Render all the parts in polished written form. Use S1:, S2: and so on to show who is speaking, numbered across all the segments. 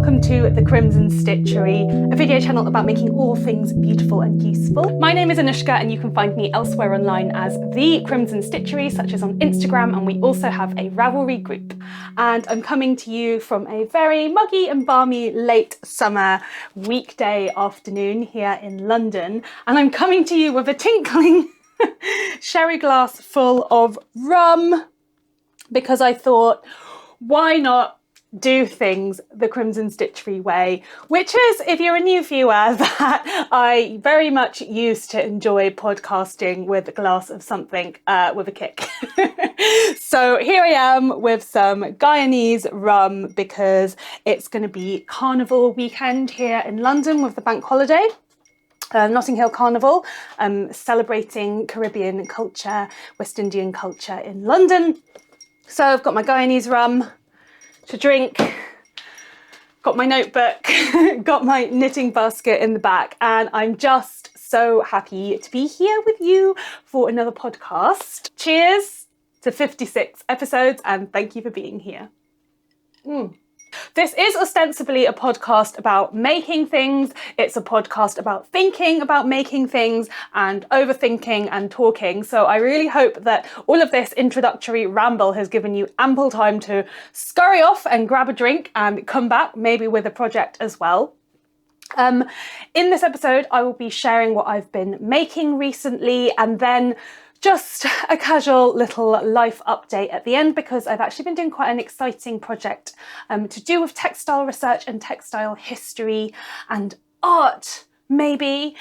S1: welcome to the Crimson Stitchery, a video channel about making all things beautiful and useful. My name is Anushka and you can find me elsewhere online as the Crimson Stitchery, such as on Instagram, and we also have a Ravelry group. And I'm coming to you from a very muggy and balmy late summer weekday afternoon here in London, and I'm coming to you with a tinkling sherry glass full of rum, because I thought, why not do things the Crimson Stitchery way, which is, if you're a new viewer, that I very much used to enjoy podcasting with a glass of something with a kick. So here I am with some Guyanese rum because it's going to be Carnival weekend here in London with the bank holiday. Notting Hill Carnival, celebrating Caribbean culture, West Indian culture in London. So I've got my Guyanese rum to drink, got my notebook, got my knitting basket in the back, and I'm just so happy to be here with you for another podcast. Cheers to 56 episodes, and thank you for being here. This is ostensibly a podcast about making things. It's a podcast about thinking about making things and overthinking and talking. So I really hope that all of this introductory ramble has given you ample time to scurry off and grab a drink and come back, maybe with a project as well. In this episode, I will be sharing what I've been making recently, and then just a casual little life update at the end, because I've actually been doing quite an exciting project to do with textile research and textile history and art, maybe,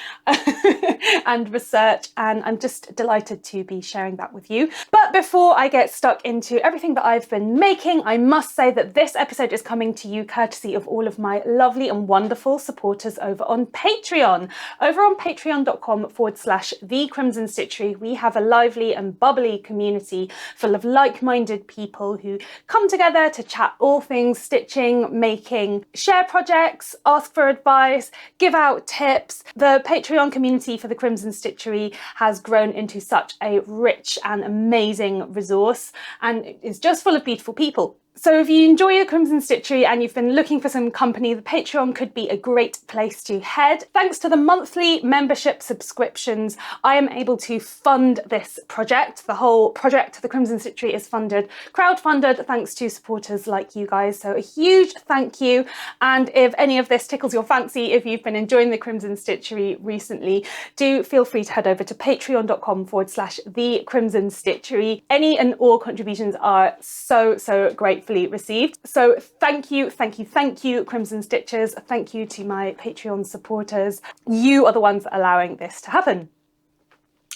S1: and research, and I'm just delighted to be sharing that with you. But before I get stuck into everything that I've been making, I must say that this episode is coming to you courtesy of all of my lovely and wonderful supporters over on Patreon. Over on patreon.com/The Crimson Stitchery, we have a lively and bubbly community full of like-minded people who come together to chat all things stitching, making, share projects, ask for advice, give out tips. The Patreon community for the Crimson Stitchery has grown into such a rich and amazing resource, and it's just full of beautiful people. So if you enjoy the Crimson Stitchery and you've been looking for some company, the Patreon could be a great place to head. Thanks to the monthly membership subscriptions, I am able to fund this project. The whole project, the Crimson Stitchery, is funded, crowdfunded, thanks to supporters like you guys. So a huge thank you. And if any of this tickles your fancy, if you've been enjoying the Crimson Stitchery recently, do feel free to head over to patreon.com/The Crimson Stitchery. Any and all contributions are so gratefully received. So thank you, Crimson Stitchers. Thank you to my Patreon supporters. You are the ones allowing this to happen.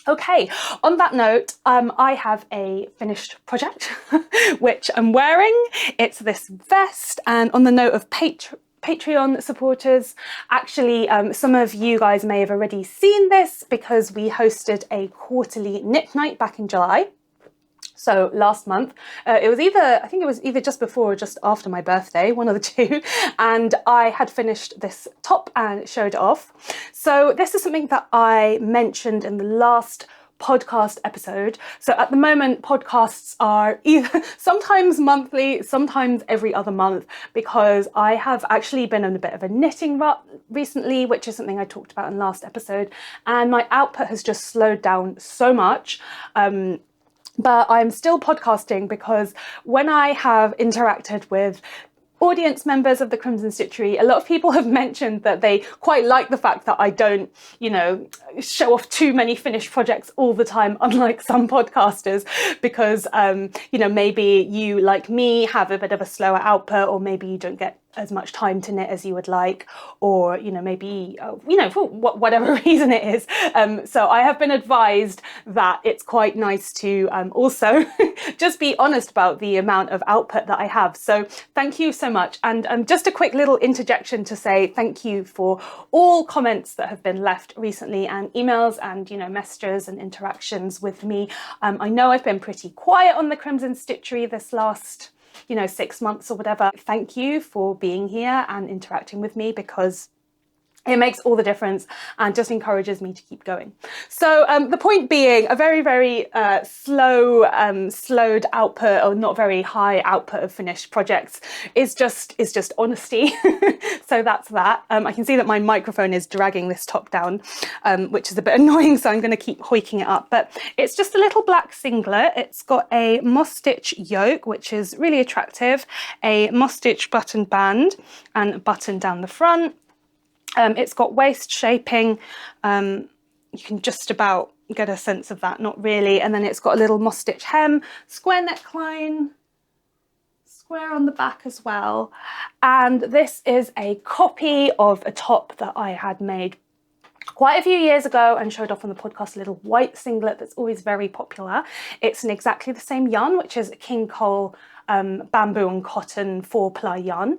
S1: Okay, on that note, I have a finished project, which I'm wearing. It's this vest, and on the note of Patreon supporters, actually, some of you guys may have already seen this because we hosted a quarterly knit night back in July. So last month, I think it was either just before or just after my birthday, one of the two, and I had finished this top and showed it off. So this is something that I mentioned in the last podcast episode. So at the moment, podcasts are either sometimes monthly, sometimes every other month, because I have actually been in a bit of a knitting rut recently, which is something I talked about in the last episode, and my output has just slowed down so much. But I'm still podcasting because when I have interacted with audience members of the Crimson Stitchery, a lot of people have mentioned that they quite like the fact that I don't, show off too many finished projects all the time, unlike some podcasters, because, maybe you, like me, have a bit of a slower output, or maybe you don't get as much time to knit as you would like, or maybe for whatever reason it is. So I have been advised that it's quite nice to also just be honest about the amount of output that I have. So thank you so much, and just a quick little interjection to say thank you for all comments that have been left recently, and emails and messages and interactions with me. I know I've been pretty quiet on the Crimson Stitchery this last 6 months or whatever. Thank you for being here and interacting with me, because It makes all the difference and just encourages me to keep going. So the point being, a very, very slowed output, or not very high output of finished projects is just honesty. So that's that. I can see that my microphone is dragging this top down, which is a bit annoying, so I'm going to keep hoiking it up. But it's just a little black singlet. It's got a moss stitch yoke, which is really attractive, a moss stitch button band and a button down the front. It's got waist shaping. You can just about get a sense of that, not really. And then it's got a little moss stitch hem, square neckline, square on the back as well. And this is a copy of a top that I had made quite a few years ago and showed off on the podcast, a little white singlet that's always very popular. It's in exactly the same yarn, which is King Cole bamboo and cotton 4-ply yarn.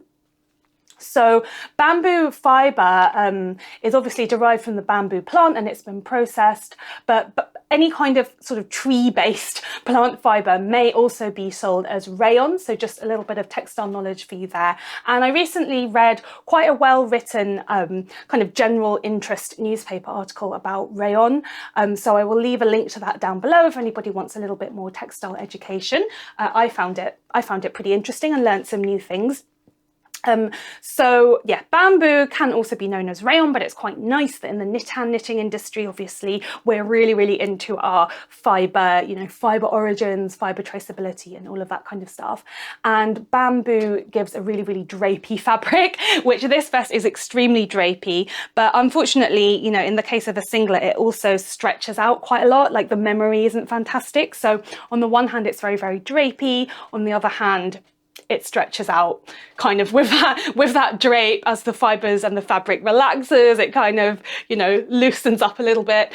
S1: So bamboo fibre is obviously derived from the bamboo plant and it's been processed, but any kind of sort of tree-based plant fibre may also be sold as rayon, so just a little bit of textile knowledge for you there. And I recently read quite a well-written kind of general interest newspaper article about rayon, so I will leave a link to that down below if anybody wants a little bit more textile education. I found it pretty interesting and learned some new things. So yeah, bamboo can also be known as rayon, but it's quite nice that in the knitting industry, obviously, we're really into our fibre, you know, fibre origins, fibre traceability and all of that kind of stuff. And bamboo gives a really drapey fabric, which this vest is extremely drapey. But unfortunately, you know, in the case of a singlet, it also stretches out quite a lot, like the memory isn't fantastic. So on the one hand, it's very drapey. On the other hand, it stretches out kind of with that drape as the fibres and the fabric relaxes. It kind of, you know, loosens up a little bit,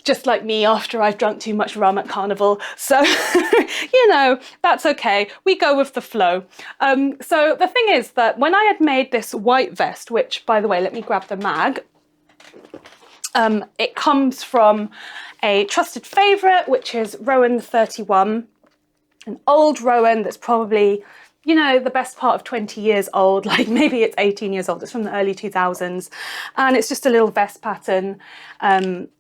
S1: just like me after I've drunk too much rum at Carnival. So, you know, that's okay. We go with the flow. So the thing is that when I had made this white vest, which, by the way, let me grab the mag. It comes from a trusted favourite, which is Rowan 31, an old Rowan that's probably, you know, the best part of 20 years old, like maybe it's 18 years old. It's from the early 2000s. And it's just a little vest pattern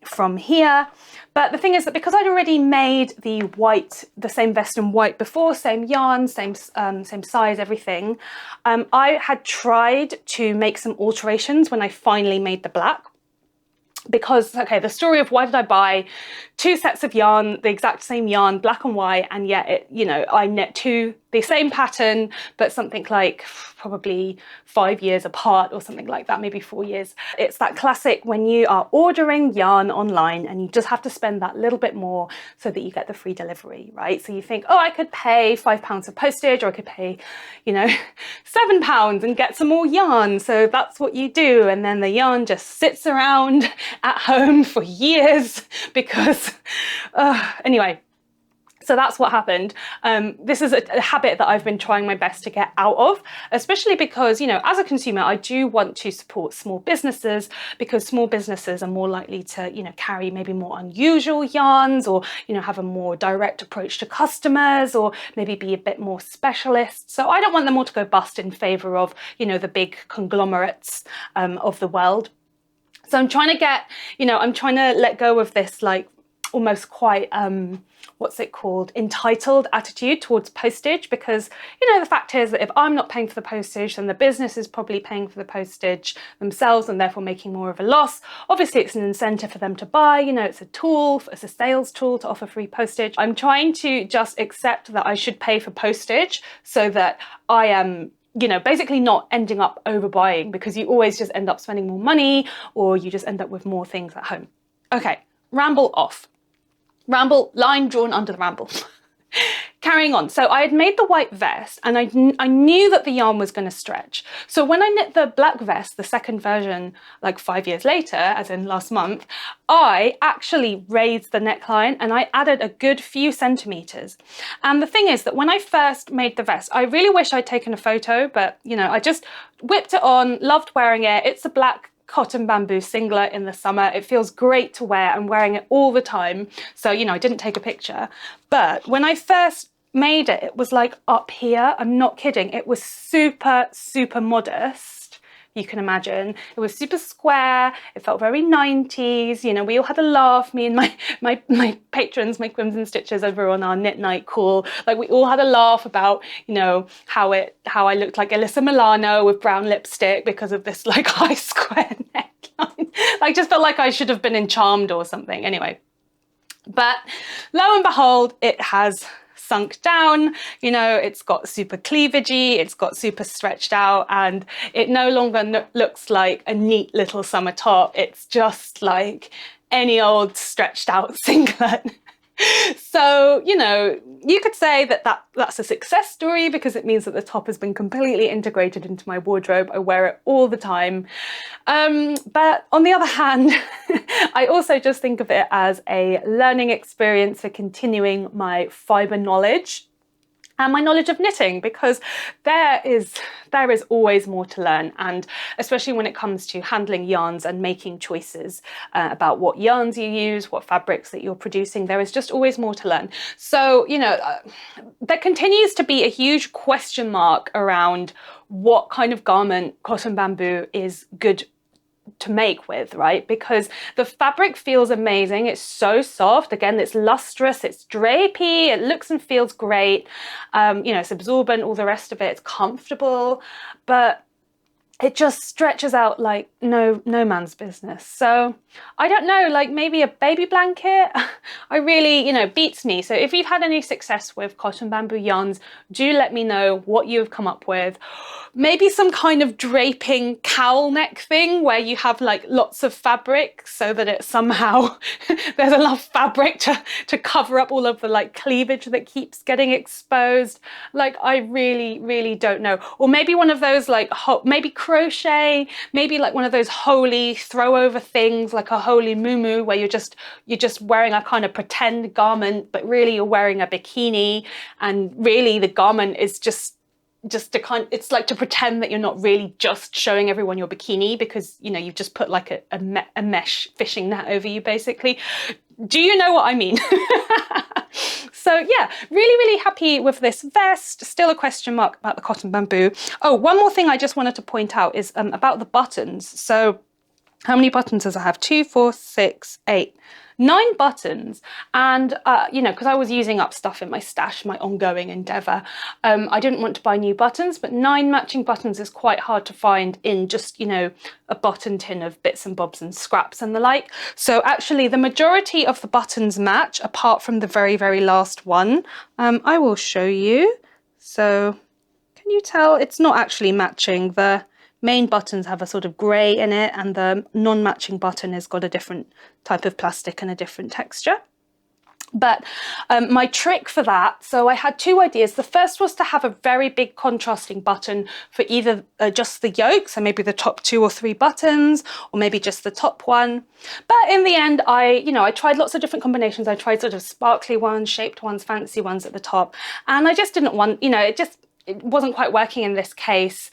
S1: from here. But the thing is that because I'd already made the same vest in white before, same yarn, same size, everything, I had tried to make some alterations when I finally made the black. Because, okay, the story of why did I buy 2 sets of yarn, the exact same yarn, black and white, and yet it, you know, I knit the same pattern, but something like probably 5 years apart or something like that, maybe 4 years. It's that classic when you are ordering yarn online and you just have to spend that little bit more so that you get the free delivery, right? So you think, oh, I could pay £5 of postage, or I could pay, you know, £7 and get some more yarn. So that's what you do. And then the yarn just sits around at home for years because, anyway. So that's what happened. This is a habit that I've been trying my best to get out of, especially because, you know, as a consumer, I do want to support small businesses because small businesses are more likely to, you know, carry maybe more unusual yarns, or, you know, have a more direct approach to customers, or maybe be a bit more specialist. So I don't want them all to go bust in favour of, you know, the big conglomerates of the world. So I'm trying to get, you know, I'm trying to let go of this, like, almost quite, what's it called, entitled attitude towards postage, because, you know, the fact is that if I'm not paying for the postage, then the business is probably paying for the postage themselves and therefore making more of a loss. Obviously, it's an incentive for them to buy, you know, it's a tool, it's a sales tool to offer free postage. I'm trying to just accept that I should pay for postage so that I am, you know, basically not ending up overbuying, because you always just end up spending more money, or you just end up with more things at home. Okay, ramble off. Ramble, line drawn under the ramble. Carrying on. So I had made the white vest and I knew that the yarn was going to stretch. So when I knit the black vest, the second version, like 5 years later, as in last month, I actually raised the neckline and I added a good few centimetres. And the thing is that when I first made the vest, I really wish I'd taken a photo, but, you know, I just whipped it on, loved wearing it. It's a black cotton bamboo singlet in the summer. It feels great to wear. I'm wearing it all the time. So, you know, I didn't take a picture. But when I first made it, it was like up here. I'm not kidding. It was super modest. you can imagine. It was super square. It felt very 90s. You know, we all had a laugh, me and my patrons, my Crimson Stitchers over on our knit night call. Like, we all had a laugh about, you know, how I looked like Alyssa Milano with brown lipstick because of this like high square neckline. I just felt like I should have been in Charmed or something. Anyway, but lo and behold, it has sunk down. You know, it's got super cleavagey, it's got super stretched out, and it no longer looks like a neat little summer top. It's just like any old stretched out singlet. So, you know, you could say that that's a success story because it means that the top has been completely integrated into my wardrobe. I wear it all the time. But on the other hand, I also just think of it as a learning experience for continuing my fibre knowledge and my knowledge of knitting, because there is always more to learn, and especially when it comes to handling yarns and making choices about what yarns you use, what fabrics that you're producing, there is just always more to learn. So, you know, there continues to be a huge question mark around what kind of garment cotton bamboo is good to make with, right? Because the fabric feels amazing. It's so soft. Again, it's lustrous, it's drapey, it looks and feels great. You know, it's absorbent, all the rest of it. It's comfortable, but it just stretches out like no man's business. So I don't know, like maybe a baby blanket, I really, you know, beats me. So if you've had any success with cotton bamboo yarns, do let me know what you've come up with. Maybe some kind of draping cowl neck thing where you have like lots of fabric so that it somehow, there's enough fabric to cover up all of the like cleavage that keeps getting exposed. Like, I really don't know. Or maybe one of those like, maybe crochet, maybe like one of those holy throw over things, like a holy muumuu, where you're just wearing a kind of pretend garment, but really you're wearing a bikini, and really the garment is just to kind of, it's like to pretend that you're not really just showing everyone your bikini, because, you know, you've just put like a mesh fishing net over you, basically. Do you know what I mean? So yeah, really happy with this vest. Still a question mark about the cotton bamboo. Oh, one more thing I just wanted to point out is about the buttons. So how many buttons does I have? 2, 4, 6, 8, 9 buttons. And, you know, because I was using up stuff in my stash, my ongoing endeavour, I didn't want to buy new buttons, but 9 matching buttons is quite hard to find in just, you know, a button tin of bits and bobs and scraps and the like. So actually the majority of the buttons match, apart from the very last one. I will show you. So can you tell it's not actually matching? The main buttons have a sort of grey in it, and the non-matching button has got a different type of plastic and a different texture. But my trick for that, so I had 2 ideas. The first was to have a very big contrasting button for either just the yoke, so maybe the top 2 or 3 buttons, or maybe just the top one. But in the end, I tried lots of different combinations. I tried sort of sparkly ones, shaped ones, fancy ones at the top, and I just didn't want, you know, it wasn't quite working in this case.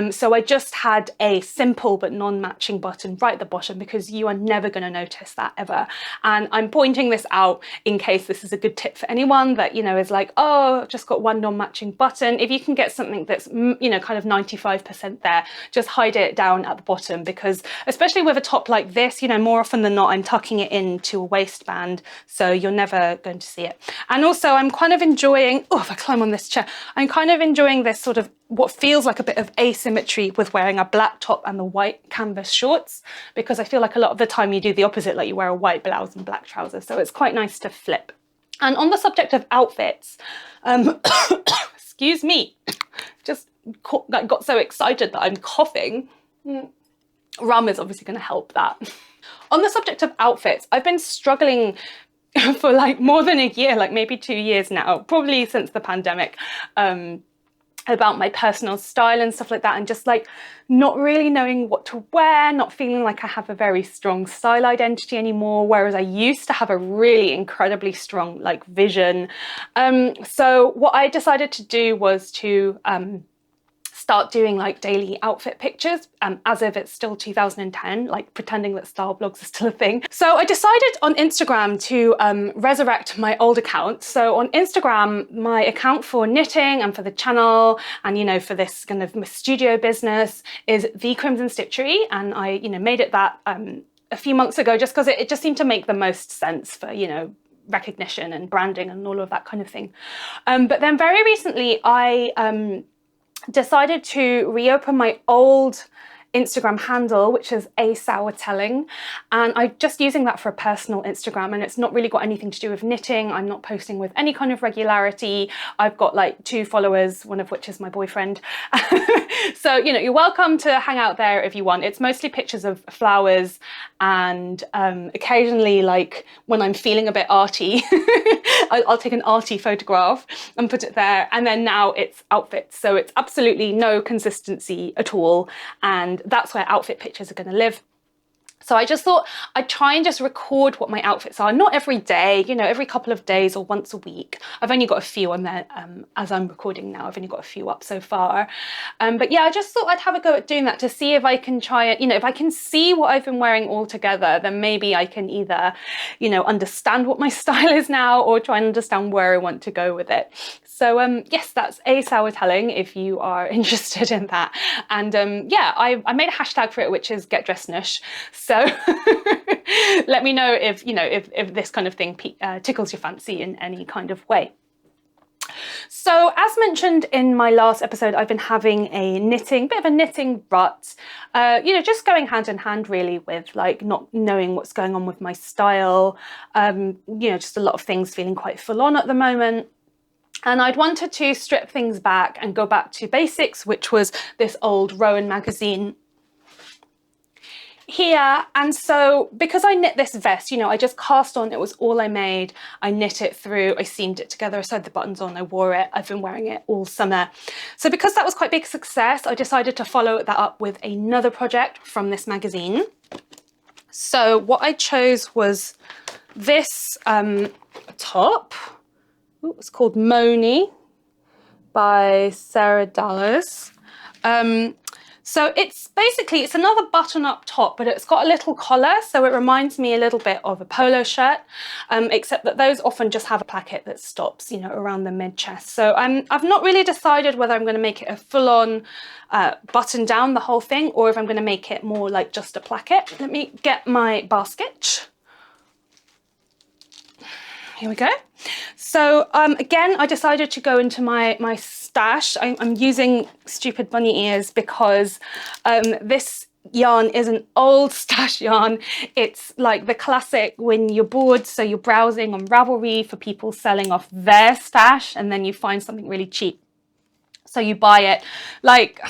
S1: So I just had a simple but non-matching button right at the bottom, because you are never going to notice that ever. And I'm pointing this out in case this is a good tip for anyone that, you know, is like, oh, I've just got one non-matching button. If you can get something that's, you know, kind of 95% there, just hide it down at the bottom, because especially with a top like this, you know, more often than not, I'm tucking it into a waistband, so you're never going to see it. And also I'm kind of enjoying, oh, if I climb on this chair, I'm kind of enjoying this sort of what feels like a bit of asymmetry with wearing a black top and the white canvas shorts, because I feel like a lot of the time you do the opposite, like you wear a white blouse and black trousers, so it's quite nice to flip. And on the subject of outfits, excuse me, just got so excited that I'm coughing. Rum is obviously going to help that. On the subject of outfits, I've been struggling for like more than a year, like maybe 2 years now, probably since the pandemic, about my personal style and stuff like that, and just like not really knowing what to wear, not feeling like I have a very strong style identity anymore, whereas I used to have a really incredibly strong like vision. So what I decided to do was to start doing like daily outfit pictures as if it's still 2010, like pretending that style blogs are still a thing. So I decided on Instagram to resurrect my old account. So on Instagram, my account for knitting and for the channel and, you know, for this kind of studio business is the Crimson Stitchery. And I, you know, made it that a few months ago just because it just seemed to make the most sense for, you know, recognition and branding and all of that kind of thing. But then very recently I decided to reopen my old Instagram handle, which is A Sour Telling, and I'm just using that for a personal Instagram, and it's not really got anything to do with knitting. I'm not posting with any kind of regularity. I've got like 2 followers, one of which is my boyfriend. So, you know, you're welcome to hang out there if you want. It's mostly pictures of flowers and occasionally, like when I'm feeling a bit arty, I'll take an arty photograph and put it there. And then now it's outfits. So it's absolutely no consistency at all. And that's where outfit pictures are going to live. So I just thought I'd try and just record what my outfits are, not every day, you know, every couple of days or once a week. I've only got a few on there as I'm recording now. I've only got a few up so far. But yeah, I just thought I'd have a go at doing that to see if I can try it, you know, if I can see what I've been wearing all together, then maybe I can either, you know, understand what my style is now or try and understand where I want to go with it. So yes, that's A Sour Telling if you are interested in that. And yeah, I made a hashtag for it, which is Get Dressed Nush. So let me know if, you know, if this kind of thing tickles your fancy in any kind of way. So as mentioned in my last episode, I've been having a bit of a knitting rut, you know, just going hand in hand really with like not knowing what's going on with my style, you know, just a lot of things feeling quite full on at the moment. And I'd wanted to strip things back and go back to basics, which was this old Rowan magazine here. And so because I knit this vest, you know, I just cast on, it was all I made. I knit it through, I seamed it together, I sewed the buttons on, I wore it. I've been wearing it all summer. So because that was quite a big success, I decided to follow that up with another project from this magazine. So what I chose was this top. Ooh, it's called Moni by Sarah Dallas. So it's another button-up top, but it's got a little collar, so it reminds me a little bit of a polo shirt, except that those often just have a placket that stops, you know, around the mid-chest. So I've not really decided whether I'm going to make it a full-on button down the whole thing, or if I'm going to make it more like just a placket. Let me get my basket. Here we go. So again, I decided to go into my stash. I'm using stupid bunny ears because this yarn is an old stash yarn. It's like the classic when you're bored, so you're browsing on Ravelry for people selling off their stash, and then you find something really cheap. So you buy it. Like,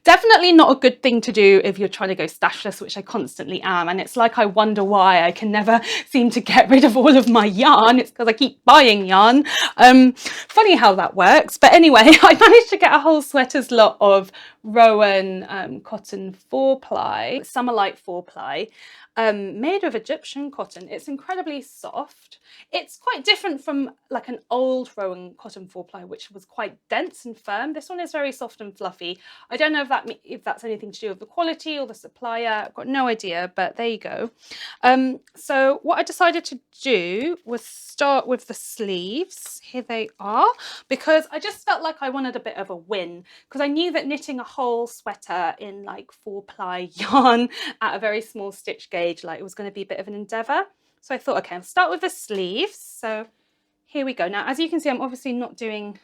S1: definitely not a good thing to do if you're trying to go stashless, which I constantly am. And it's like I wonder why I can never seem to get rid of all of my yarn. It's because I keep buying yarn. Funny how that works. But anyway, I managed to get a whole sweater's lot of Rowan cotton 4-ply, Summer Light 4-ply, made of Egyptian cotton. It's incredibly soft. It's quite different from like an old Rowan cotton 4-ply, which was quite dense and firm. This one is very soft and fluffy. I don't know if that's anything to do with the quality or the supplier. I've got no idea, but there you go. So what I decided to do was start with the sleeves. Here they are, because I just felt like I wanted a bit of a win, because I knew that knitting a whole sweater in like 4-ply yarn at a very small stitch gauge, like it was going to be a bit of an endeavour. So I thought, okay, I'll start with the sleeves. So here we go. Now, as you can see, I'm obviously not doing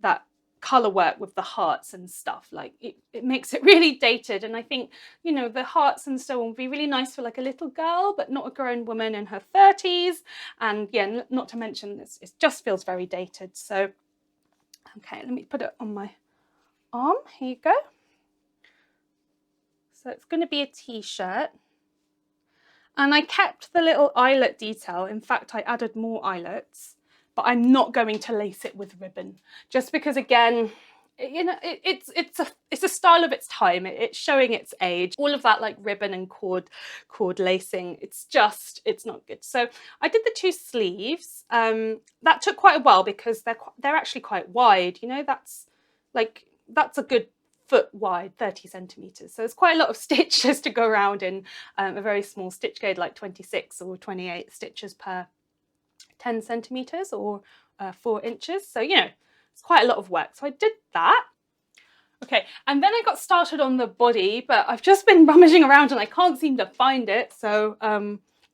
S1: that colour work with the hearts and stuff. Like it makes it really dated. And I think, you know, the hearts and so on would be really nice for like a little girl, but not a grown woman in her 30s. And yeah, not to mention this, it just feels very dated. So, okay, let me put it on my arm. Here you go. So it's going to be a t-shirt. And I kept the little eyelet detail. In fact, I added more eyelets, but I'm not going to lace it with ribbon, just because, again, you know, it's a style of its time. It's showing its age. All of that like ribbon and cord lacing, it's not good. So I did the 2 sleeves. That took quite a while because they're actually quite wide. You know, that's a good foot wide, 30 centimeters. So it's quite a lot of stitches to go around in a very small stitch gauge, like 26 or 28 stitches per 10 centimeters or 4 inches. So, you know, it's quite a lot of work. So I did that. Okay, and then I got started on the body, but I've just been rummaging around and I can't seem to find it. So,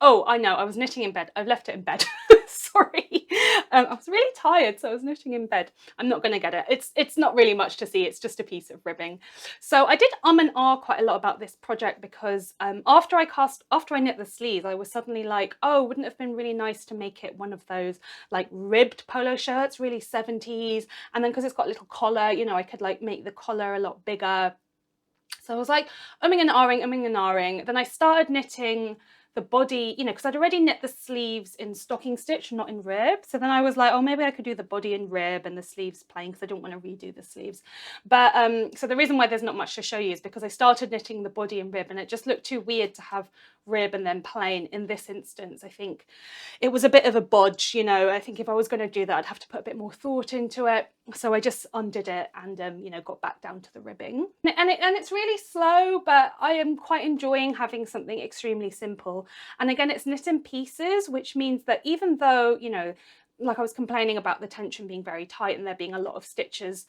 S1: oh, I know, I was knitting in bed. I've left it in bed. Sorry. I was really tired, so I was knitting in bed. I'm not going to get it. It's not really much to see. It's just a piece of ribbing. So I did and ah quite a lot about this project because after I knit the sleeves, I was suddenly like, oh, wouldn't it have been really nice to make it one of those like ribbed polo shirts, really 70s. And then because it's got a little collar, you know, I could like make the collar a lot bigger. So I was like umming and ahhing. Then I started knitting the body, you know, because I'd already knit the sleeves in stocking stitch, not in rib. So then I was like, oh, maybe I could do the body in rib and the sleeves plain because I don't want to redo the sleeves. But so the reason why there's not much to show you is because I started knitting the body in rib and it just looked too weird to have rib and then plain in this instance. I think it was a bit of a bodge, you know. I think if I was going to do that, I'd have to put a bit more thought into it. So I just undid it and, you know, got back down to the ribbing. And it's really slow, but I am quite enjoying having something extremely simple. And again, it's knit in pieces, which means that even though, you know, like I was complaining about the tension being very tight and there being a lot of stitches,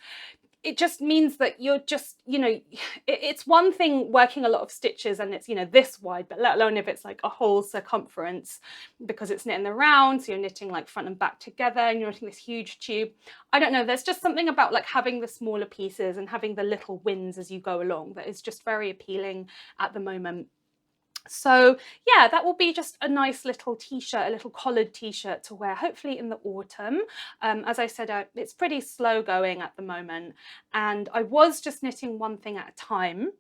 S1: it just means that you're just, you know, it's one thing working a lot of stitches and it's, you know, this wide, but let alone if it's like a whole circumference because it's knitting the round. So you're knitting like front and back together and you're knitting this huge tube. I don't know, there's just something about like having the smaller pieces and having the little wins as you go along that is just very appealing at the moment. So yeah, that will be just a nice little t-shirt, a little collared t-shirt to wear hopefully in the autumn. As I said, it's pretty slow going at the moment and I was just knitting one thing at a time.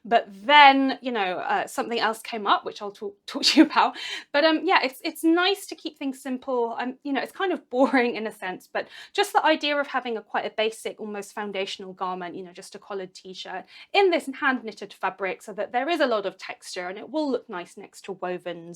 S1: But then, you know, something else came up, which I'll talk to you about. But yeah, it's nice to keep things simple. You know, it's kind of boring in a sense, but just the idea of having quite a basic, almost foundational garment, you know, just a collared t-shirt in this hand knitted fabric so that there is a lot of texture and it will look nice next to woven,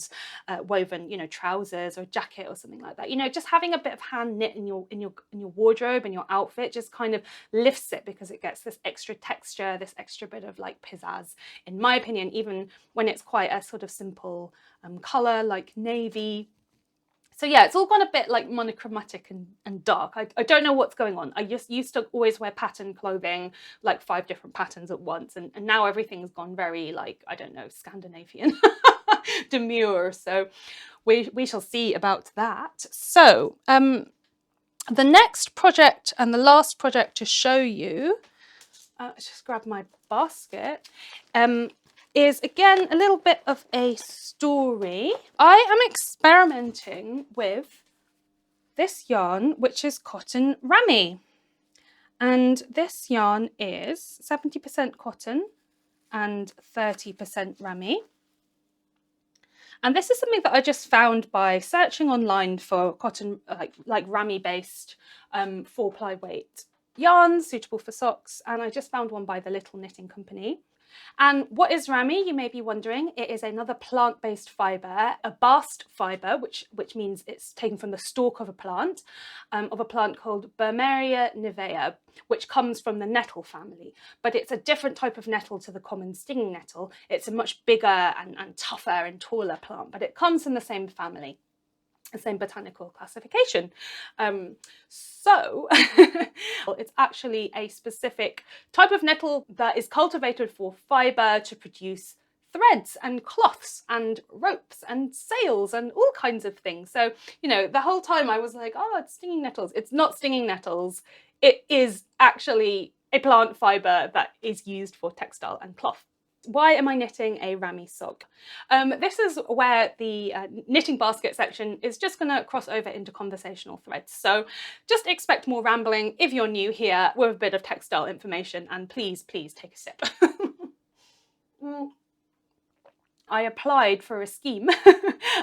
S1: you know, trousers or jacket or something like that. You know, just having a bit of hand knit in your wardrobe and your outfit just kind of lifts it because it gets this extra texture, this extra bit of like pizzazz, in my opinion, even when it's quite a sort of simple colour like navy. So yeah, it's all gone a bit like monochromatic and dark. I don't know what's going on. I just used to always wear pattern clothing, like 5 different patterns at once, and now everything's gone very like, I don't know, Scandinavian, demure. So we shall see about that. So the next project and the last project to show you, let's just grab my basket, is again a little bit of a story. I am experimenting with this yarn, which is cotton ramie. And this yarn is 70% cotton and 30% ramie. And this is something that I just found by searching online for cotton, like ramie-based 4-ply weight yarns suitable for socks, and I just found one by the Little Knitting Company. And what is ramie, you may be wondering? It is another plant-based fibre, a bast fibre, which means it's taken from the stalk of a plant called Burmeria nivea, which comes from the nettle family. But it's a different type of nettle to the common stinging nettle. It's a much bigger and tougher and taller plant, but it comes from the same family, the same botanical classification. So it's actually a specific type of nettle that is cultivated for fibre to produce threads and cloths and ropes and sails and all kinds of things. So, you know, the whole time I was like, oh, it's stinging nettles. It's not stinging nettles. It is actually a plant fibre that is used for textile and cloth. Why am I knitting a ramie sock? This is where the knitting basket section is just going to cross over into conversational threads. So just expect more rambling if you're new here with a bit of textile information, and please take a sip. I applied for a scheme.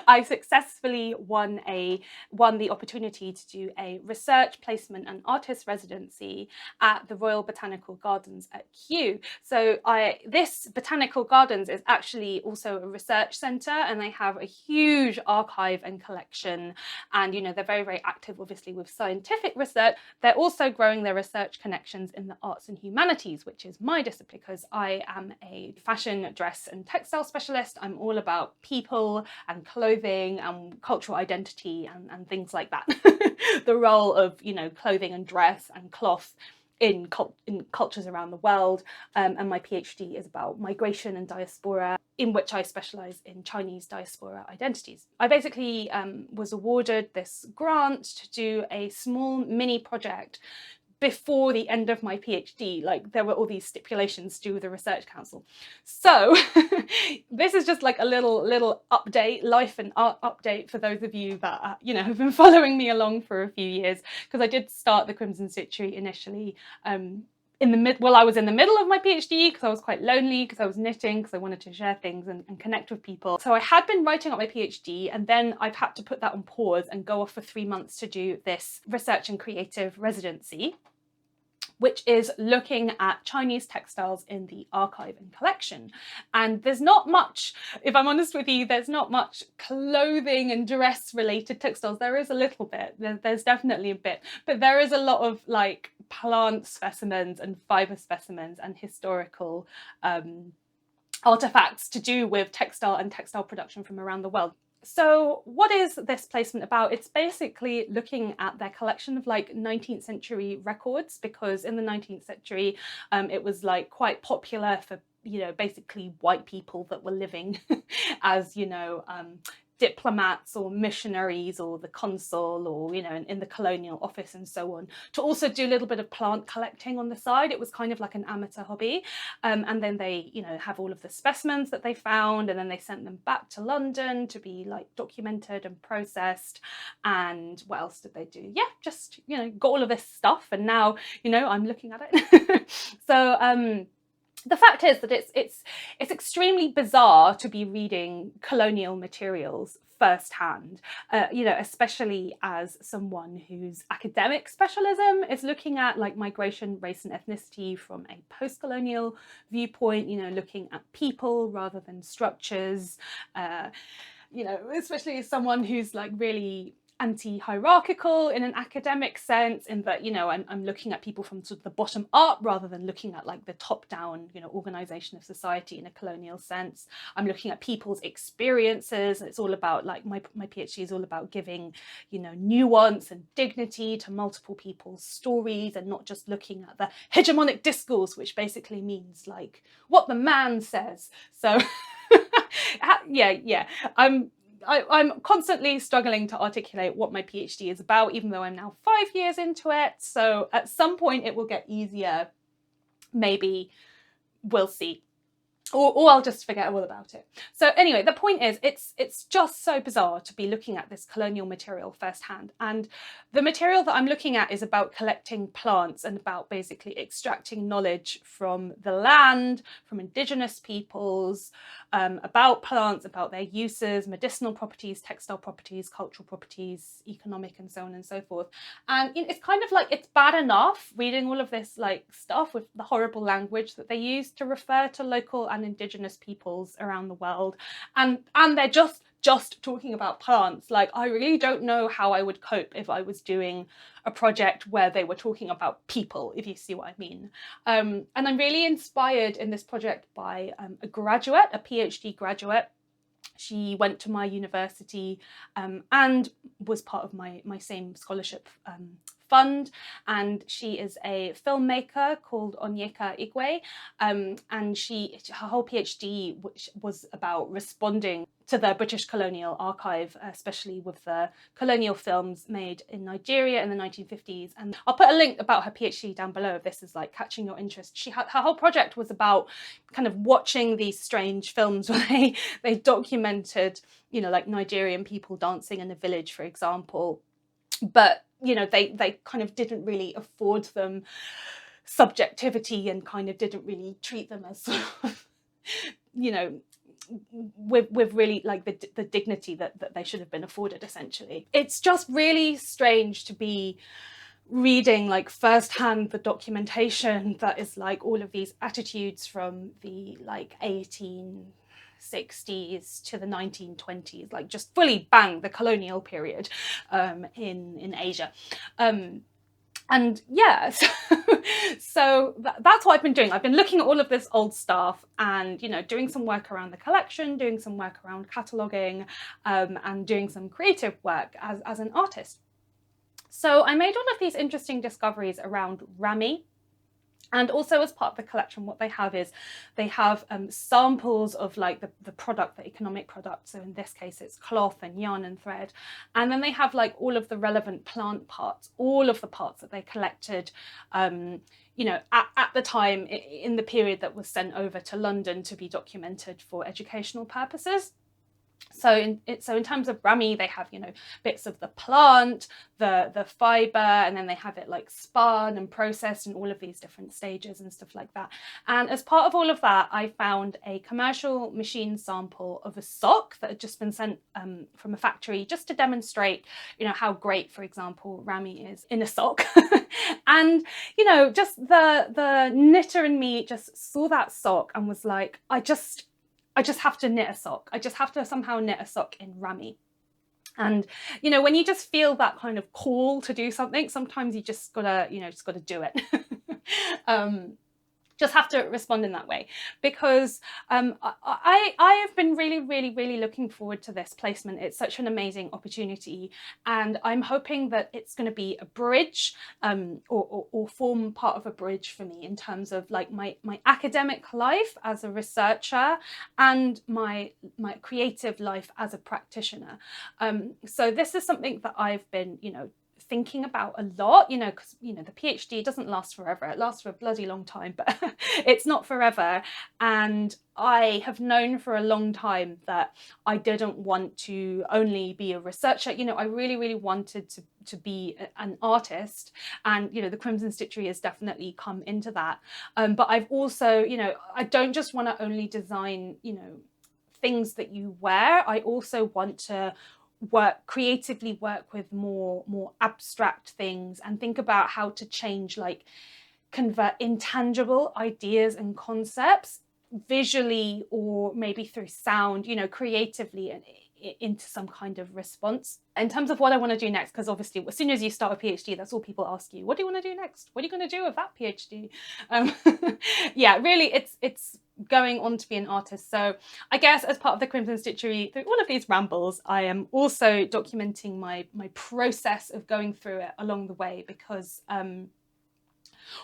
S1: I successfully won the opportunity to do a research placement and artist residency at the Royal Botanical Gardens at Kew. So this Botanical Gardens is actually also a research centre, and they have a huge archive and collection, and they're very, very active obviously with scientific research. They're also growing their research connections in the arts and humanities, which is my discipline, because I am a fashion, dress and textile specialist. I'm all about people and clothing and cultural identity and things like that. The role of clothing and dress and cloth in cultures around the world, and my PhD is about migration and diaspora, in which I specialise in Chinese diaspora identities. I basically was awarded this grant to do a small mini project before the end of my PhD. Like, there were all these stipulations to do with the Research Council. So this is just like a little update, life and art update for those of you that have been following me along for a few years, because I did start the Crimson Stitchery initially I was in the middle of my PhD, because I was quite lonely, because I was knitting, because I wanted to share things and connect with people. So I had been writing up my PhD, and then I've had to put that on pause and go off for 3 months to do this research and creative residency, which is looking at Chinese textiles in the archive and collection. And there's not much, if I'm honest with you, there's not much clothing and dress related textiles. There is a little bit, there's definitely a bit, but there is a lot of like plant specimens and fibre specimens and historical artifacts to do with textile and textile production from around the world. So what is this placement about? It's basically looking at their collection of like 19th century records, because in the 19th century it was like quite popular for basically white people that were living as diplomats or missionaries or the consul or in the colonial office and so on, to also do a little bit of plant collecting on the side. It was kind of like an amateur hobby, and then they have all of the specimens that they found, and then they sent them back to London to be like documented and processed. And what else did they do? Yeah, just got all of this stuff, and now I'm looking at it. So the fact is that it's extremely bizarre to be reading colonial materials firsthand, especially as someone whose academic specialism is looking at like migration, race and ethnicity from a post-colonial viewpoint, looking at people rather than structures, especially as someone who's like really anti-hierarchical in an academic sense, in that I'm looking at people from sort of the bottom up rather than looking at like the top down organization of society in a colonial sense. I'm looking at people's experiences. It's all about like my PhD is all about giving nuance and dignity to multiple people's stories, and not just looking at the hegemonic discourse, which basically means like what the man says. So yeah, I'm constantly struggling to articulate what my PhD is about, even though I'm now 5 years into it. So at some point it will get easier. Maybe, we'll see. Or I'll just forget all about it. So anyway, the point is, it's just so bizarre to be looking at this colonial material firsthand. And the material that I'm looking at is about collecting plants and about basically extracting knowledge from the land, from indigenous peoples, about plants, about their uses, medicinal properties, textile properties, cultural properties, economic, and so on and so forth. And it's kind of like, it's bad enough reading all of this like stuff with the horrible language that they use to refer to local and indigenous peoples around the world, and they're just talking about plants. Like, I really don't know how I would cope if I was doing a project where they were talking about people, if you see what I mean. And I'm really inspired in this project by a graduate, a PhD graduate. She went to my university and was part of my same scholarship fund, and she is a filmmaker called Onyeka Igwe, and her whole PhD was about responding to the British colonial archive, especially with the colonial films made in Nigeria in the 1950s. And I'll put a link about her PhD down below if this is like catching your interest. Her whole project was about kind of watching these strange films where they documented, like Nigerian people dancing in a village, for example, but they kind of didn't really afford them subjectivity and kind of didn't really treat them as sort of, with really like the dignity that they should have been afforded, essentially. It's just really strange to be reading like firsthand the documentation that is like all of these attitudes from the like 1860s to the 1920s, like just fully bang the colonial period in Asia. And yeah, so that's what I've been doing. I've been looking at all of this old stuff and, you know, doing some work around the collection, doing some work around cataloguing, and doing some creative work as an artist. So I made all of these interesting discoveries around ramie. And also as part of the collection, what they have is they have samples of like the product, the economic product. So in this case, it's cloth and yarn and thread. And then they have like all of the relevant plant parts, all of the parts that they collected, you know, at the time in the period that was sent over to London to be documented for educational purposes. So in terms of ramie, they have, you know, bits of the plant, the fibre, and then they have it like spun and processed in all of these different stages and stuff like that. And as part of all of that, I found a commercial machine sample of a sock that had just been sent from a factory, just to demonstrate, you know, how great, for example, ramie is in a sock. And, you know, just the knitter in me just saw that sock and was like, I just have to knit a sock. I just have to somehow knit a sock in ramie. And, you know, when you just feel that kind of call to do something, sometimes you just gotta, you know, just gotta do it. Just have to respond in that way, because I have been really looking forward to this placement. It's such an amazing opportunity, and I'm hoping that it's going to be a bridge or form part of a bridge for me in terms of like my academic life as a researcher and my creative life as a practitioner. So this is something that I've been, you know, thinking about a lot, you know, because, you know, the PhD doesn't last forever. It lasts for a bloody long time, but it's not forever. And I have known for a long time that I didn't want to only be a researcher. You know, I really wanted to be an artist, and, you know, the Crimson Stitchery has definitely come into that. But I've also, you know, I don't just want to design, you know, things that you wear. I also want to creatively work with more abstract things and think about how to change, like convert intangible ideas and concepts visually, or maybe through sound, you know, creatively and into some kind of response. In terms of what I want to do next, because obviously as soon as you start a PhD, that's all people ask you. What do you want to do next? What are you going to do with that PhD? Yeah, really, it's going on to be an artist. So I guess as part of the Crimson Stitchery, through all of these rambles, I am also documenting my process of going through it along the way, because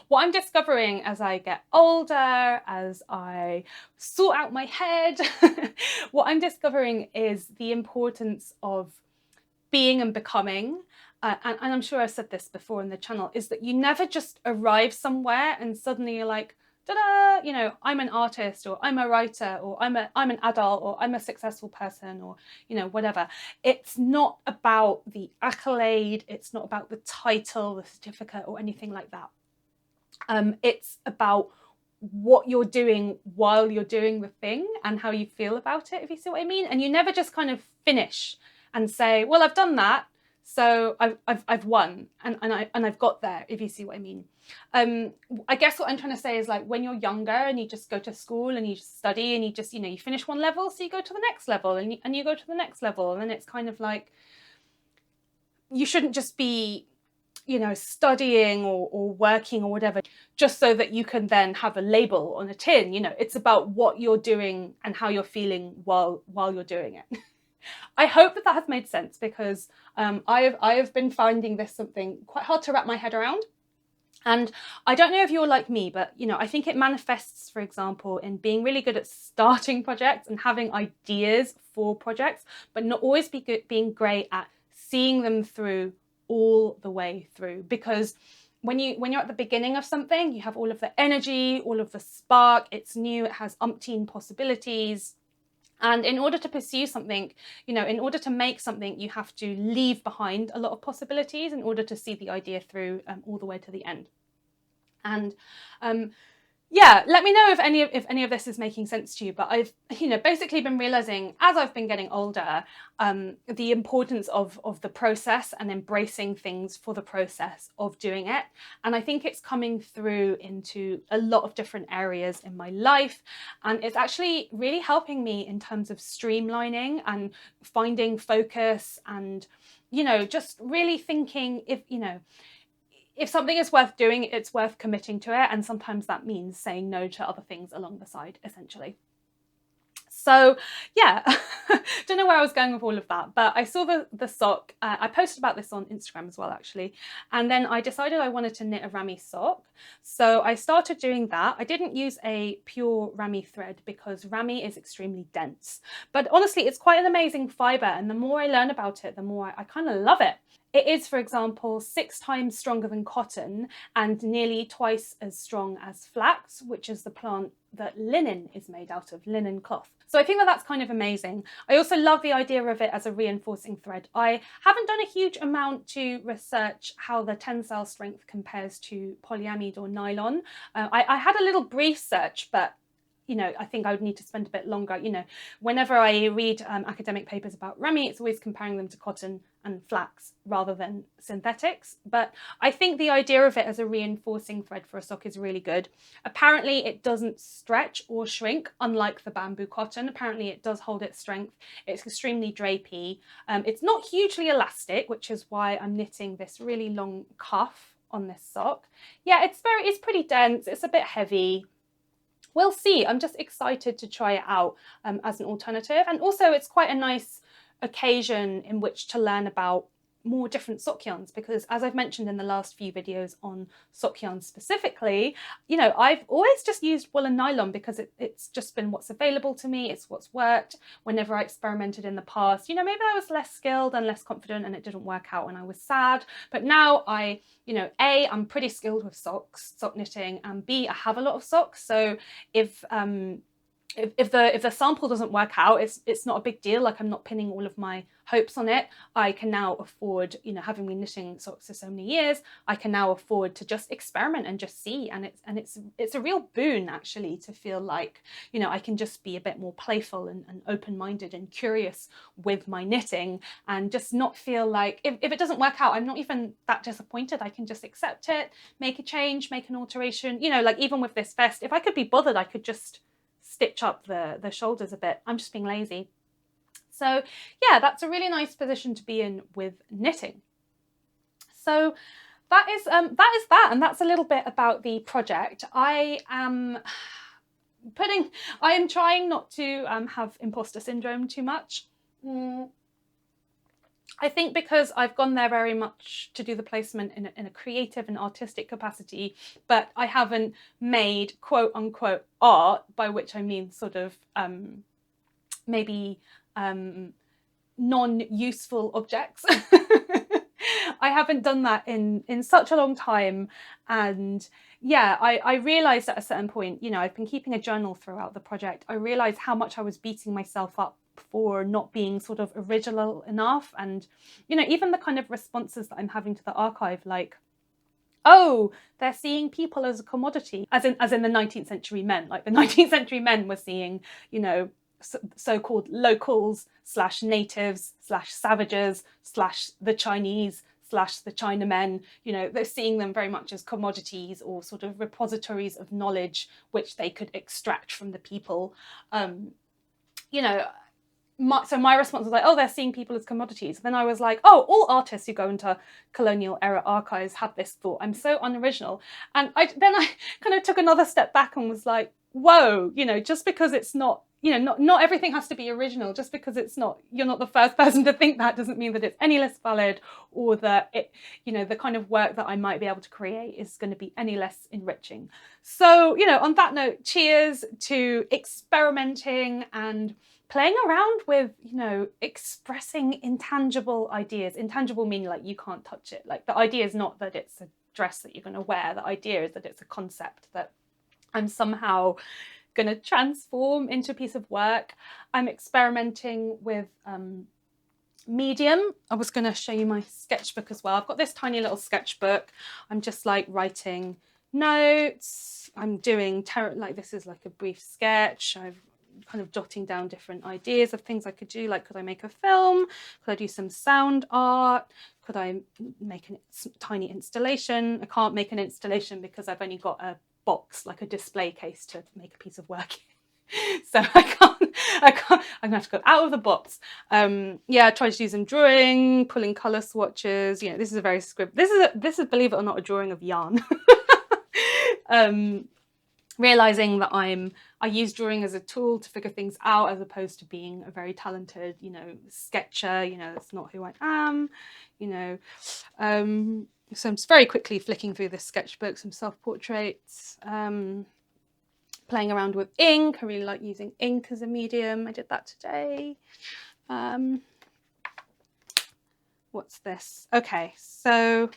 S1: what I'm discovering as I get older, as I sort out my head, what I'm discovering is the importance of being and becoming. And I'm sure I've said this before in the channel, is that you never just arrive somewhere and suddenly you're like, ta-da, you know, I'm an artist, or I'm a writer, or I'm an adult, or I'm a successful person, or, you know, whatever. It's not about the accolade. It's not about the title, the certificate, or anything like that. It's about what you're doing while you're doing the thing and how you feel about it, if you see what I mean. And you never just kind of finish and say, well, I've done that, so I've won and I've got there, if you see what I mean. I guess what I'm trying to say is, like, when you're younger and you just go to school and you just study and you just, you know, you finish one level, so you go to the next level and you go to the next level, and then it's kind of like, you shouldn't just be, you know, studying or working or whatever just so that you can then have a label on a tin. You know, it's about what you're doing and how you're feeling while you're doing it. I hope that has made sense, because I have been finding this something quite hard to wrap my head around. And I don't know if you're like me, but, you know, I think it manifests, for example, in being really good at starting projects and having ideas for projects, but not always being great at seeing them through all the way through. Because when you're at the beginning of something, you have all of the energy, all of the spark, it's new, it has umpteen possibilities. And in order to pursue something, you know, in order to make something, you have to leave behind a lot of possibilities in order to see the idea through all the way to the end. And yeah, let me know if any of this is making sense to you. But I've, basically been realizing as I've been getting older, the importance of the process and embracing things for the process of doing it. And I think it's coming through into a lot of different areas in my life. And it's actually really helping me in terms of streamlining and finding focus and, just really thinking if something is worth doing, it's worth committing to it. And sometimes that means saying no to other things along the side, essentially. So yeah, don't know where I was going with all of that, but I saw the sock. I posted about this on Instagram as well, actually. And then I decided I wanted to knit a ramie sock. So I started doing that. I didn't use a pure ramie thread because ramie is extremely dense. But honestly, it's quite an amazing fibre. And the more I learn about it, the more I kind of love it. It is, for example, 6 times stronger than cotton and nearly twice as strong as flax, which is the plant that linen is made out of, linen cloth. So I think that that's kind of amazing. I also love the idea of it as a reinforcing thread. I haven't done a huge amount to research how the tensile strength compares to polyamide or nylon. I had a little brief search, but I think I would need to spend a bit longer. Whenever I read academic papers about ramie, it's always comparing them to cotton and flax rather than synthetics. But I think the idea of it as a reinforcing thread for a sock is really good. Apparently it doesn't stretch or shrink, unlike the bamboo cotton. Apparently it does hold its strength. It's extremely drapey. It's not hugely elastic, which is why I'm knitting this really long cuff on this sock. Yeah, it's pretty dense. It's a bit heavy. We'll see. I'm just excited to try it out as an alternative. And also it's quite a nice occasion in which to learn about more different sock yarns, because as I've mentioned in the last few videos on sock yarns specifically, I've always just used wool and nylon because it's just been what's available to me. It's what's worked. Whenever I experimented in the past, maybe I was less skilled and less confident and it didn't work out and I was sad. But now A, I'm pretty skilled with sock knitting, and B, I have a lot of socks. So if the sample doesn't work out, it's not a big deal. Like, I'm not pinning all of my hopes on it. I can now afford, having been knitting socks for so many years, I can now afford to just experiment and just see. And it's a real boon, actually, to feel like, I can just be a bit more playful and open-minded and curious with my knitting, and just not feel like if it doesn't work out, I'm not even that disappointed. I can just accept it, make a change, make an alteration. Like even with this vest, if I could be bothered, I could just stitch up the shoulders a bit. I'm just being lazy. So yeah, that's a really nice position to be in with knitting. So that is that, and that's a little bit about the project. I am trying not to have imposter syndrome too much. I think because I've gone there very much to do the placement in a creative and artistic capacity, but I haven't made quote unquote art, by which I mean sort of maybe non-useful objects. I haven't done that in such a long time. And yeah, I realized at a certain point, I've been keeping a journal throughout the project. I realized how much I was beating myself up for not being sort of original enough. And, even the kind of responses that I'm having to the archive, like, oh, they're seeing people as a commodity, as in the 19th century men. Like the 19th century men were seeing, so-called locals / natives / savages / the Chinese / the Chinamen. They're seeing them very much as commodities or sort of repositories of knowledge which they could extract from the people. So my response was like, oh, they're seeing people as commodities. Then I was like, oh, all artists who go into colonial era archives have this thought. I'm so unoriginal. And then I kind of took another step back and was like, whoa, just because it's not, not everything has to be original. Just because you're not the first person to think that doesn't mean that it's any less valid, or that it, the kind of work that I might be able to create is going to be any less enriching. So, on that note, cheers to experimenting and playing around with, expressing intangible ideas. Intangible meaning like you can't touch it. Like the idea is not that it's a dress that you're going to wear. The idea is that it's a concept that I'm somehow going to transform into a piece of work. I'm experimenting with medium. I was going to show you my sketchbook as well. I've got this tiny little sketchbook. I'm just like writing notes. I'm doing like this is like a brief sketch. I'm kind of jotting down different ideas of things I could do. Like, could I make a film? Could I do some sound art? Could I make a tiny installation? I can't make an installation because I've only got a box, like a display case to make a piece of work in. So I can't, I'm gonna have to go out of the box. Yeah, try to do some drawing, pulling color swatches. You know, this is a very script. This is, believe it or not, a drawing of yarn. Realizing that I use drawing as a tool to figure things out, as opposed to being a very talented, you know, sketcher. You know, that's not who I am. You know, so I'm just very quickly flicking through this sketchbook, some self-portraits, playing around with ink. I really like using ink as a medium. I did that today. What's this? Okay, so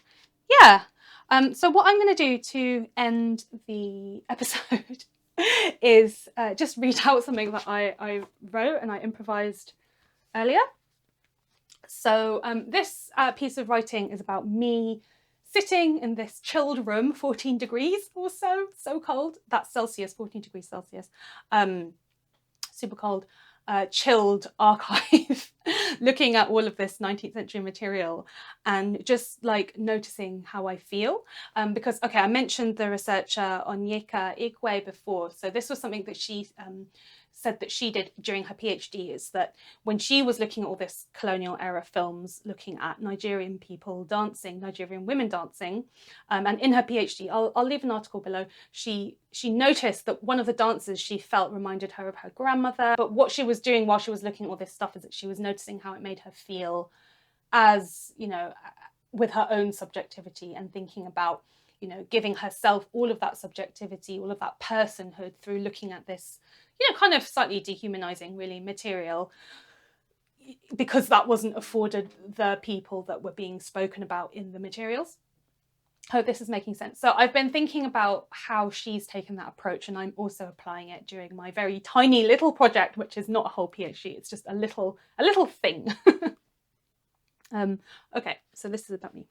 S1: yeah. So what I'm going to do to end the episode is just read out something that I wrote and I improvised earlier. So this piece of writing is about me sitting in this chilled room, 14 degrees or so cold. That's Celsius, 14 degrees Celsius. Super cold. Chilled archive, looking at all of this 19th century material and just like noticing how I feel. Because, okay, I mentioned the researcher Onyeka Igwe before. So this was something that she said that she did during her PhD, is that when she was looking at all this colonial era films, looking at Nigerian people dancing, Nigerian women dancing, and in her PhD, I'll leave an article below, she noticed that one of the dances she felt reminded her of her grandmother. But what she was doing while she was looking at all this stuff is that she was noticing how it made her feel as, you know, with her own subjectivity, and thinking about, you know, giving herself all of that subjectivity, all of that personhood through looking at this, you know, kind of slightly dehumanizing, really, material, because that wasn't afforded the people that were being spoken about in the materials. Hope this is making sense. So I've been thinking about how she's taken that approach, and I'm also applying it during my very tiny little project, which is not a whole PhD, it's just a little thing. Okay, so this is about me.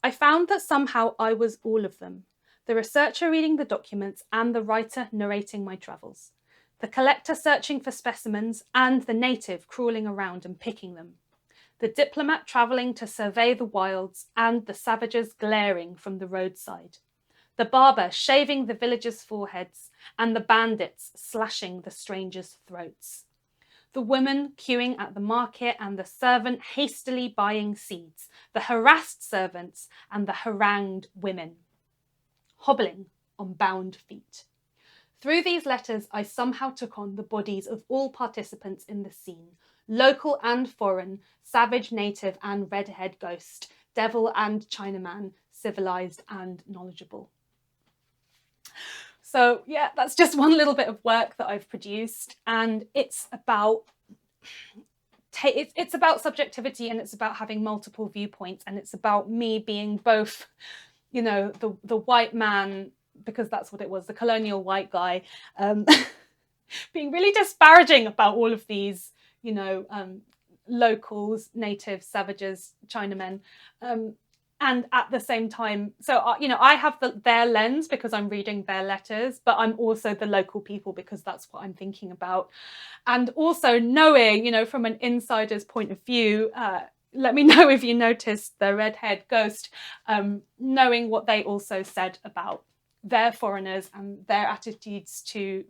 S1: I found that somehow I was all of them. The researcher reading the documents and the writer narrating my travels. The collector searching for specimens and the native crawling around and picking them. The diplomat travelling to survey the wilds and the savages glaring from the roadside. The barber shaving the villagers' foreheads and the bandits slashing the strangers' throats. The woman queuing at the market and the servant hastily buying seeds, the harassed servants and the harangued women, hobbling on bound feet. Through these letters, I somehow took on the bodies of all participants in the scene, local and foreign, savage, native and redhead ghost, devil and Chinaman, civilized and knowledgeable. So yeah, that's just one little bit of work that I've produced, and it's about subjectivity, and it's about having multiple viewpoints, and it's about me being both, you know, the white man, because that's what it was, the colonial white guy, being really disparaging about all of these, you know, locals, natives, savages, Chinamen, and at the same time, so, you know, I have their lens because I'm reading their letters, but I'm also the local people because that's what I'm thinking about. And also knowing, you know, from an insider's point of view, let me know if you noticed the redhead ghost, knowing what they also said about their foreigners and their attitudes to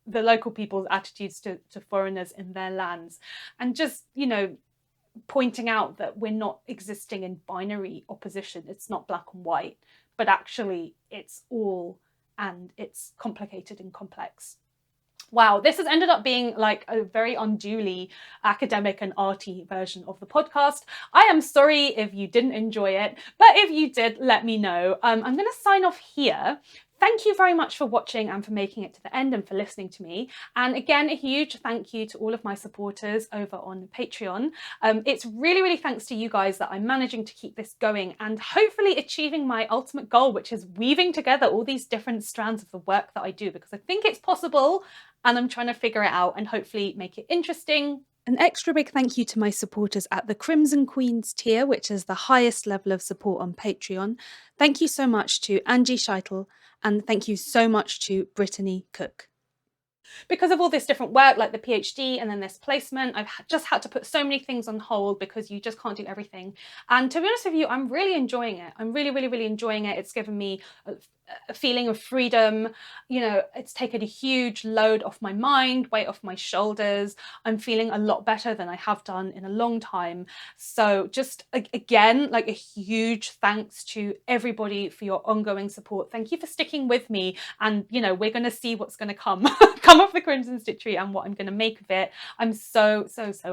S1: the local people's attitudes to foreigners in their lands. And just, you know, pointing out that we're not existing in binary opposition. It's not black and white, but actually it's all, and it's complicated and complex. Wow, this has ended up being like a very unduly academic and arty version of the podcast. I am sorry if you didn't enjoy it, but if you did, let me know. I'm going to sign off here. Thank you very much for watching and for making it to the end and for listening to me. And again, a huge thank you to all of my supporters over on Patreon. It's really, really thanks to you guys that I'm managing to keep this going and hopefully achieving my ultimate goal, which is weaving together all these different strands of the work that I do, because I think it's possible and I'm trying to figure it out and hopefully make it interesting, An extra big thank you to my supporters at the Crimson Queens tier, which is the highest level of support on Patreon. Thank you so much to Angie Scheitel, and thank you so much to Brittany Cook. Because of all this different work, like the PhD and then this placement, I've just had to put so many things on hold because you just can't do everything. And to be honest with you, I'm really enjoying it. I'm really enjoying it. It's given me a feeling of freedom. You know, it's taken a huge load off my mind, weight off my shoulders. I'm feeling a lot better than I have done in a long time. So just again, like a huge thanks to everybody for your ongoing support. Thank you for sticking with me. And, you know, we're going to see what's going to come of the Crimson Stitchery and what I'm going to make of it. I'm so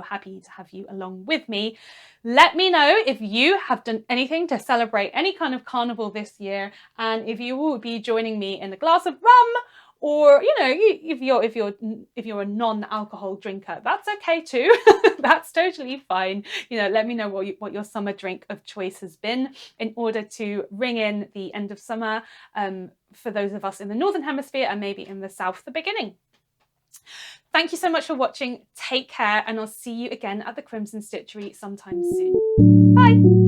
S1: happy to have you along with me. Let me know if you have done anything to celebrate any kind of carnival this year, and if you will be joining me in a glass of rum, or you know, if you're a non-alcohol drinker, that's okay too. That's totally fine. You know, let me know what your summer drink of choice has been in order to ring in the end of summer for those of us in the Northern Hemisphere and maybe in the South, the beginning. Thank you so much for watching. Take care, and I'll see you again at the Crimson Stitchery sometime soon. Bye!